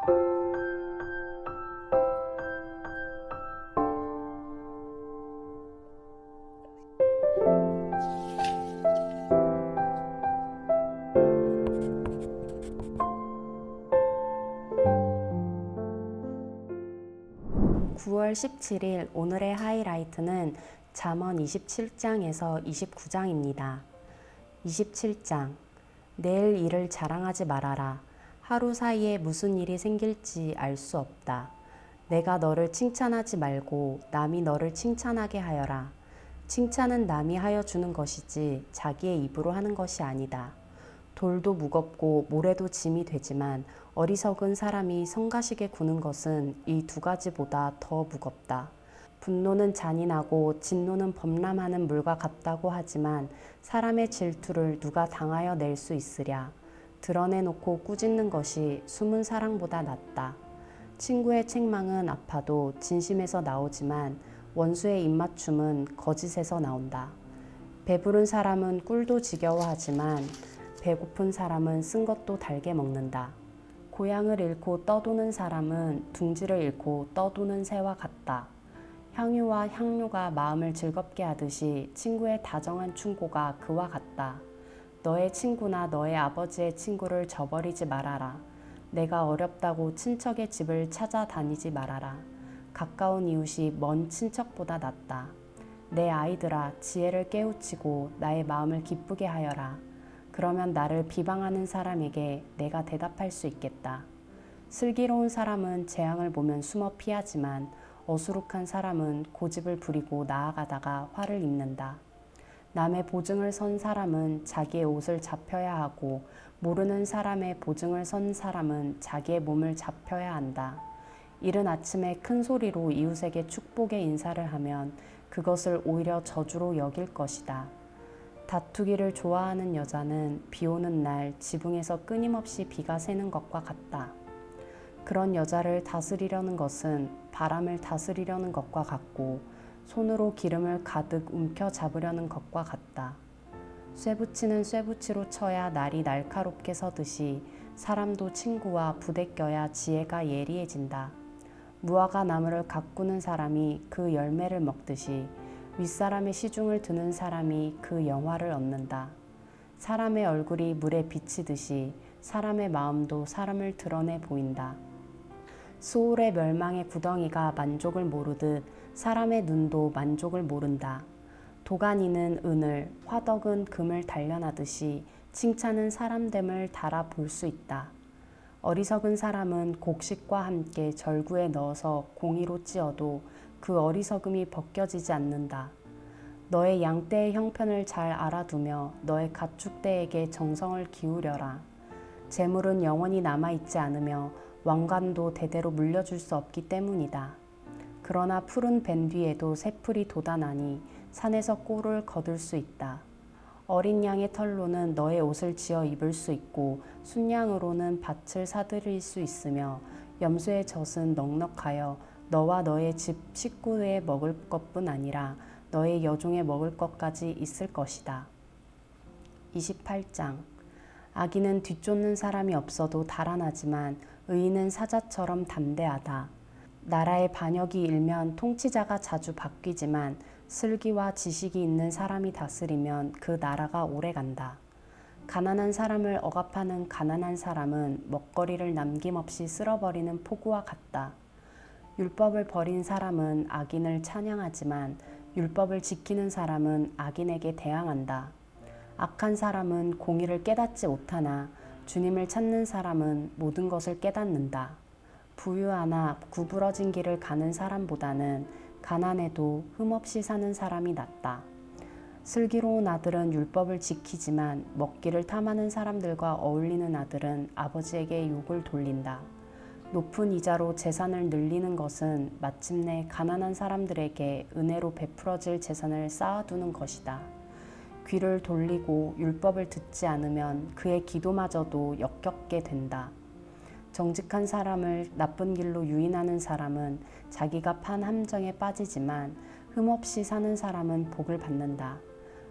(9월 17일) 오늘의 하이라이트는 잠언 27장에서 29장입니다. 27장. 내일 일을 자랑하지 말아라. 하루 사이에 무슨 일이 생길지 알 수 없다. 내가 너를 칭찬하지 말고 남이 너를 칭찬하게 하여라. 칭찬은 남이 하여 주는 것이지 자기의 입으로 하는 것이 아니다. 돌도 무겁고 모래도 짐이 되지만 어리석은 사람이 성가시게 구는 것은 이 두 가지보다 더 무겁다. 분노는 잔인하고 진노는 범람하는 물과 같다고 하지만 사람의 질투를 누가 당하여 낼 수 있으랴. 드러내놓고 꾸짖는 것이 숨은 사랑보다 낫다. 친구의 책망은 아파도 진심에서 나오지만 원수의 입맞춤은 거짓에서 나온다. 배부른 사람은 꿀도 지겨워하지만 배고픈 사람은 쓴 것도 달게 먹는다. 고향을 잃고 떠도는 사람은 둥지를 잃고 떠도는 새와 같다. 향유와 향료가 마음을 즐겁게 하듯이 친구의 다정한 충고가 그와 같다. 너의 친구나 너의 아버지의 친구를 저버리지 말아라. 내가 어렵다고 친척의 집을 찾아다니지 말아라. 가까운 이웃이 먼 친척보다 낫다. 내 아이들아, 지혜를 깨우치고 나의 마음을 기쁘게 하여라. 그러면 나를 비방하는 사람에게 내가 대답할 수 있겠다. 슬기로운 사람은 재앙을 보면 숨어 피하지만 어수룩한 사람은 고집을 부리고 나아가다가 화를 입는다. 남의 보증을 선 사람은 자기의 옷을 잡혀야 하고 모르는 사람의 보증을 선 사람은 자기의 몸을 잡혀야 한다. 이른 아침에 큰 소리로 이웃에게 축복의 인사를 하면 그것을 오히려 저주로 여길 것이다. 다투기를 좋아하는 여자는 비 오는 날 지붕에서 끊임없이 비가 새는 것과 같다. 그런 여자를 다스리려는 것은 바람을 다스리려는 것과 같고 손으로 기름을 가득 움켜 잡으려는 것과 같다. 쇠붙이는 쇠붙이로 쳐야 날이 날카롭게 서듯이 사람도 친구와 부대껴야 지혜가 예리해진다. 무화과 나무를 가꾸는 사람이 그 열매를 먹듯이 윗사람의 시중을 드는 사람이 그 영화를 얻는다. 사람의 얼굴이 물에 비치듯이 사람의 마음도 사람을 드러내 보인다. 소울의 멸망의 구덩이가 만족을 모르듯 사람의 눈도 만족을 모른다. 도가니는 은을, 화덕은 금을 단련하듯이 칭찬은 사람됨을 달아 볼 수 있다. 어리석은 사람은 곡식과 함께 절구에 넣어서 공이로 찧어도 그 어리석음이 벗겨지지 않는다. 너의 양떼의 형편을 잘 알아두며 너의 가축대에게 정성을 기울여라. 재물은 영원히 남아있지 않으며 왕관도 대대로 물려줄 수 없기 때문이다. 그러나 푸른 밴 뒤에도 새풀이 돋아나니 산에서 꿀을 거둘 수 있다. 어린 양의 털로는 너의 옷을 지어 입을 수 있고 순양으로는 밭을 사들일 수 있으며 염소의 젖은 넉넉하여 너와 너의 집 식구에 먹을 것뿐 아니라 너의 여종에 먹을 것까지 있을 것이다. 28장. 악인은 뒤쫓는 사람이 없어도 달아나지만 의인은 사자처럼 담대하다. 나라의 반역이 일면 통치자가 자주 바뀌지만 슬기와 지식이 있는 사람이 다스리면 그 나라가 오래간다. 가난한 사람을 억압하는 가난한 사람은 먹거리를 남김없이 쓸어버리는 폭우와 같다. 율법을 버린 사람은 악인을 찬양하지만 율법을 지키는 사람은 악인에게 대항한다. 악한 사람은 공의를 깨닫지 못하나 주님을 찾는 사람은 모든 것을 깨닫는다. 부유하나 구부러진 길을 가는 사람보다는 가난해도 흠없이 사는 사람이 낫다. 슬기로운 아들은 율법을 지키지만 먹기를 탐하는 사람들과 어울리는 아들은 아버지에게 욕을 돌린다. 높은 이자로 재산을 늘리는 것은 마침내 가난한 사람들에게 은혜로 베풀어질 재산을 쌓아두는 것이다. 귀를 돌리고 율법을 듣지 않으면 그의 기도마저도 역겹게 된다. 정직한 사람을 나쁜 길로 유인하는 사람은 자기가 판 함정에 빠지지만 흠없이 사는 사람은 복을 받는다.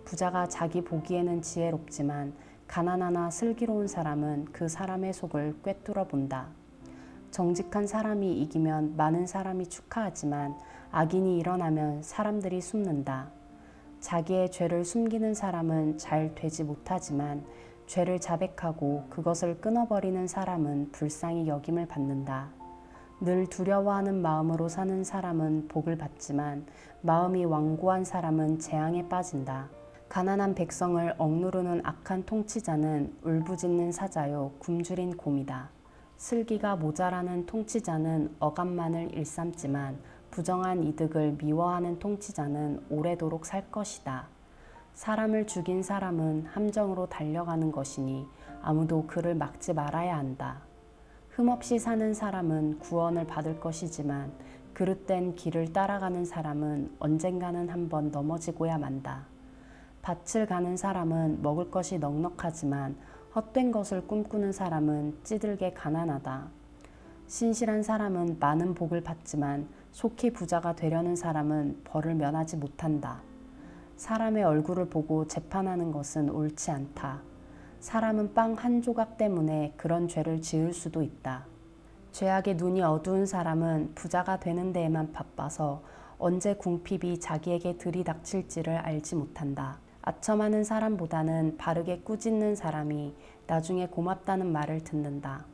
부자가 자기 보기에는 지혜롭지만 가난하나 슬기로운 사람은 그 사람의 속을 꿰뚫어 본다. 정직한 사람이 이기면 많은 사람이 축하하지만 악인이 일어나면 사람들이 숨는다. 자기의 죄를 숨기는 사람은 잘 되지 못하지만 죄를 자백하고 그것을 끊어버리는 사람은 불쌍히 여김을 받는다. 늘 두려워하는 마음으로 사는 사람은 복을 받지만 마음이 완고한 사람은 재앙에 빠진다. 가난한 백성을 억누르는 악한 통치자는 울부짖는 사자요 굶주린 곰이다. 슬기가 모자라는 통치자는 억압만을 일삼지만 부정한 이득을 미워하는 통치자는 오래도록 살 것이다. 사람을 죽인 사람은 함정으로 달려가는 것이니 아무도 그를 막지 말아야 한다. 흠없이 사는 사람은 구원을 받을 것이지만 그릇된 길을 따라가는 사람은 언젠가는 한번 넘어지고야 만다. 밭을 가는 사람은 먹을 것이 넉넉하지만 헛된 것을 꿈꾸는 사람은 찌들게 가난하다. 신실한 사람은 많은 복을 받지만 속히 부자가 되려는 사람은 벌을 면하지 못한다. 사람의 얼굴을 보고 재판하는 것은 옳지 않다. 사람은 빵 한 조각 때문에 그런 죄를 지을 수도 있다. 죄악의 눈이 어두운 사람은 부자가 되는 데에만 바빠서 언제 궁핍이 자기에게 들이닥칠지를 알지 못한다. 아첨하는 사람보다는 바르게 꾸짖는 사람이 나중에 고맙다는 말을 듣는다.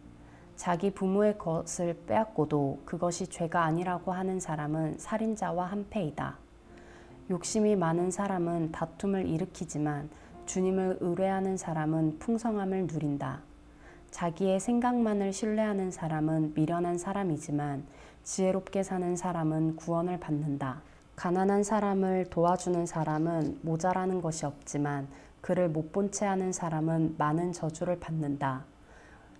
자기 부모의 것을 빼앗고도 그것이 죄가 아니라고 하는 사람은 살인자와 한패이다. 욕심이 많은 사람은 다툼을 일으키지만 주님을 의뢰하는 사람은 풍성함을 누린다. 자기의 생각만을 신뢰하는 사람은 미련한 사람이지만 지혜롭게 사는 사람은 구원을 받는다. 가난한 사람을 도와주는 사람은 모자라는 것이 없지만 그를 못 본 채 하는 사람은 많은 저주를 받는다.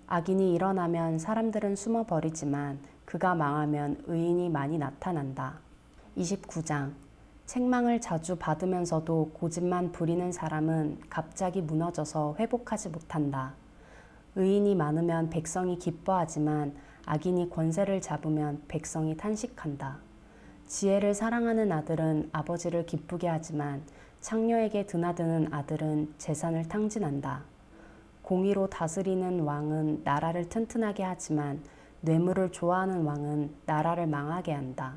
악인이 일어나면 사람들은 숨어버리지만 그가 망하면 의인이 많이 나타난다. 29장 책망을 자주 받으면서도 고집만 부리는 사람은 갑자기 무너져서 회복하지 못한다. 의인이 많으면 백성이 기뻐하지만 악인이 권세를 잡으면 백성이 탄식한다. 지혜를 사랑하는 아들은 아버지를 기쁘게 하지만 창녀에게 드나드는 아들은 재산을 탕진한다. 공의로 다스리는 왕은 나라를 튼튼하게 하지만 뇌물을 좋아하는 왕은 나라를 망하게 한다.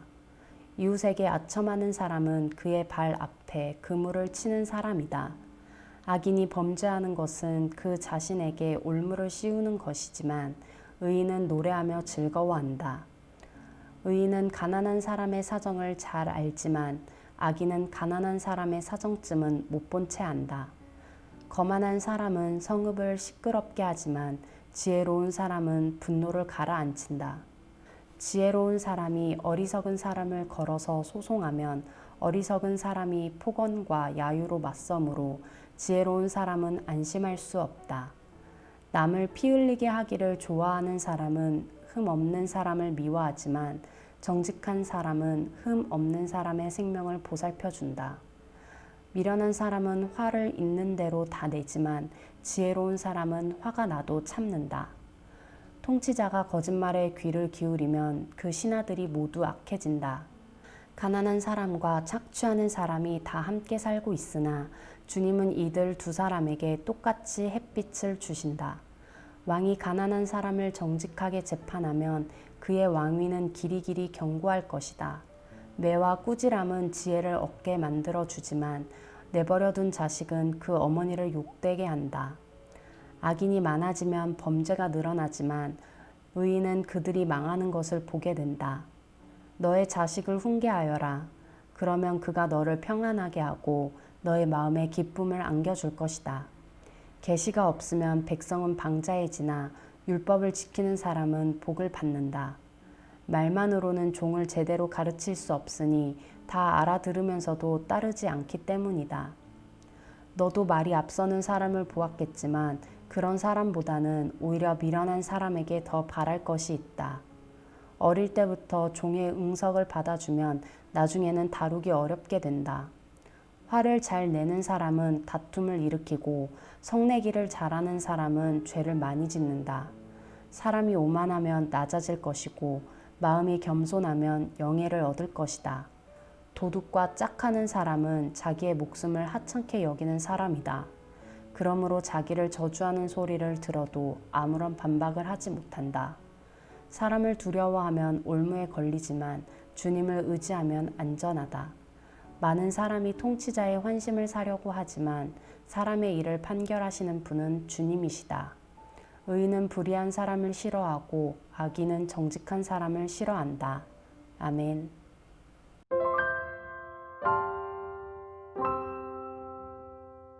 이웃에게 아첨하는 사람은 그의 발 앞에 그물을 치는 사람이다. 악인이 범죄하는 것은 그 자신에게 올무를 씌우는 것이지만 의인은 노래하며 즐거워한다. 의인은 가난한 사람의 사정을 잘 알지만 악인은 가난한 사람의 사정쯤은 못 본 채 안다. 거만한 사람은 성읍을 시끄럽게 하지만 지혜로운 사람은 분노를 가라앉힌다. 지혜로운 사람이 어리석은 사람을 걸어서 소송하면 어리석은 사람이 폭언과 야유로 맞서므로 지혜로운 사람은 안심할 수 없다. 남을 피 흘리게 하기를 좋아하는 사람은 흠 없는 사람을 미워하지만 정직한 사람은 흠 없는 사람의 생명을 보살펴준다. 미련한 사람은 화를 있는 대로 다 내지만 지혜로운 사람은 화가 나도 참는다. 통치자가 거짓말에 귀를 기울이면 그 신하들이 모두 악해진다. 가난한 사람과 착취하는 사람이 다 함께 살고 있으나 주님은 이들 두 사람에게 똑같이 햇빛을 주신다. 왕이 가난한 사람을 정직하게 재판하면 그의 왕위는 길이길이 견고할 것이다. 매와 꾸지람은 지혜를 얻게 만들어주지만 내버려둔 자식은 그 어머니를 욕되게 한다. 악인이 많아지면 범죄가 늘어나지만 의인은 그들이 망하는 것을 보게 된다. 너의 자식을 훈계하여라. 그러면 그가 너를 평안하게 하고 너의 마음에 기쁨을 안겨줄 것이다. 계시가 없으면 백성은 방자해지나 율법을 지키는 사람은 복을 받는다. 말만으로는 종을 제대로 가르칠 수 없으니 다 알아들으면서도 따르지 않기 때문이다. 너도 말이 앞서는 사람을 보았겠지만 그런 사람보다는 오히려 미련한 사람에게 더 바랄 것이 있다. 어릴 때부터 종의 응석을 받아주면 나중에는 다루기 어렵게 된다. 화를 잘 내는 사람은 다툼을 일으키고 성내기를 잘하는 사람은 죄를 많이 짓는다. 사람이 오만하면 낮아질 것이고 마음이 겸손하면 영예를 얻을 것이다. 도둑과 짝하는 사람은 자기의 목숨을 하찮게 여기는 사람이다. 그러므로 자기를 저주하는 소리를 들어도 아무런 반박을 하지 못한다. 사람을 두려워하면 올무에 걸리지만 주님을 의지하면 안전하다. 많은 사람이 통치자의 환심을 사려고 하지만 사람의 일을 판결하시는 분은 주님이시다. 의인은 불의한 사람을 싫어하고 악인은 정직한 사람을 싫어한다. 아멘.